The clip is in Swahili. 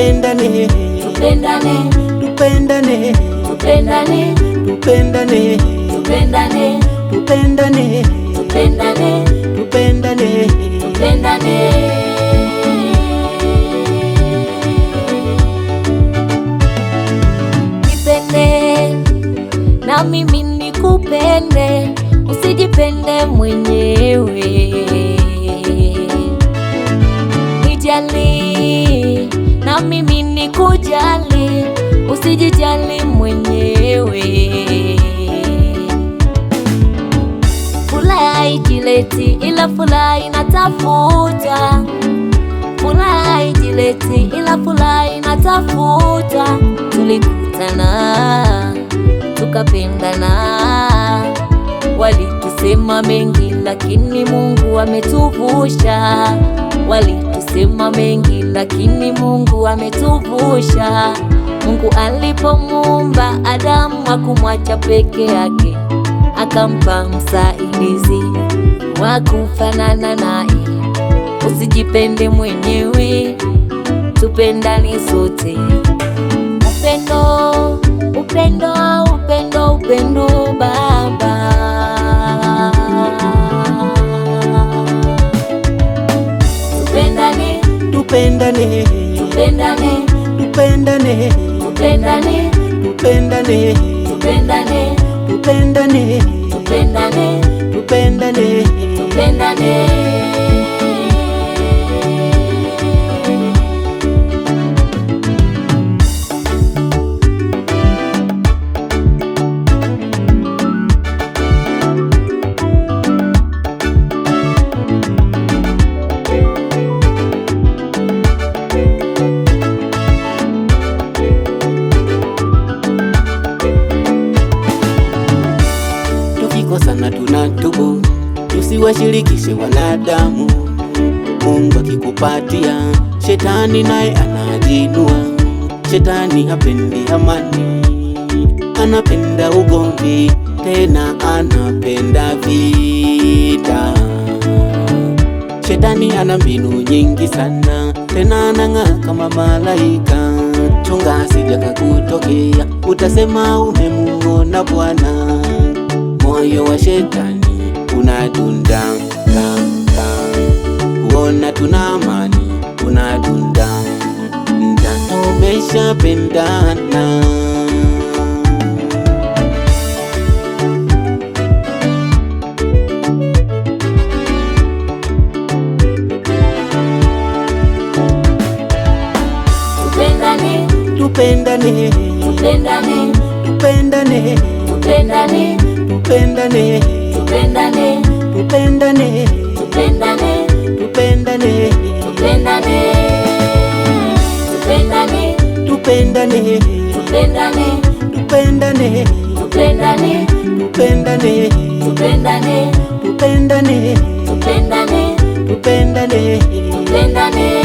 tupendane, tupendane, tupendane, tupendane, tupendane, tupendane, tupendane, tupendane, tupendane, tupendane. Nipende na mimi nikupende, usijipende mwenyewe. Nijali na mimi nikujali, usijijali mwenyewe. Furaha haijileti ila furaha inatafuta, furaha haijileti ila furaha inatafuta. Tulikutana tukapendana, walitusema mengi lakini Mungu ametuvusha. Walitusema mengi lakini Mungu ametuvusha. Mungu alipomuumba Adamu hakumwacha peke yake, akampa msaidizi wa kufanana naye. Usijipende mwenyewe, tupendane sote. Upendo, upendo, upendo, upendo Baba. Tupendane, tupendane, tupendane, tupendane, tupendane, tupendane, tupendane, tupendane, tupendane, tupendane, tupendane. Tukikosana tunatubu, tusiwashirikishe wanadamu. Mungu akikupatia, shetani naye anajinua. Shetani hapendi amani, anapenda ugomvi, tena anapenda vita. Shetani ana mbinu nyingi sana, tena anang'aa kama malaika. Chunga asije kakutokea, utasema umemuona Bwana. Moyo wa shetani unadunda kaka, kuona tuna amani unadunda nda, tumeshapendana. Tupendane, Tupendane, tupendane, tupendane, tupendane, tupendane, tupendane, tupendane, tupendane, tupendane, tupendane, tupendane, tupendane, tupendane, tupendane, tupendane, tupendane, tupendane, tupendane, tupendane, tupendane. tupendane.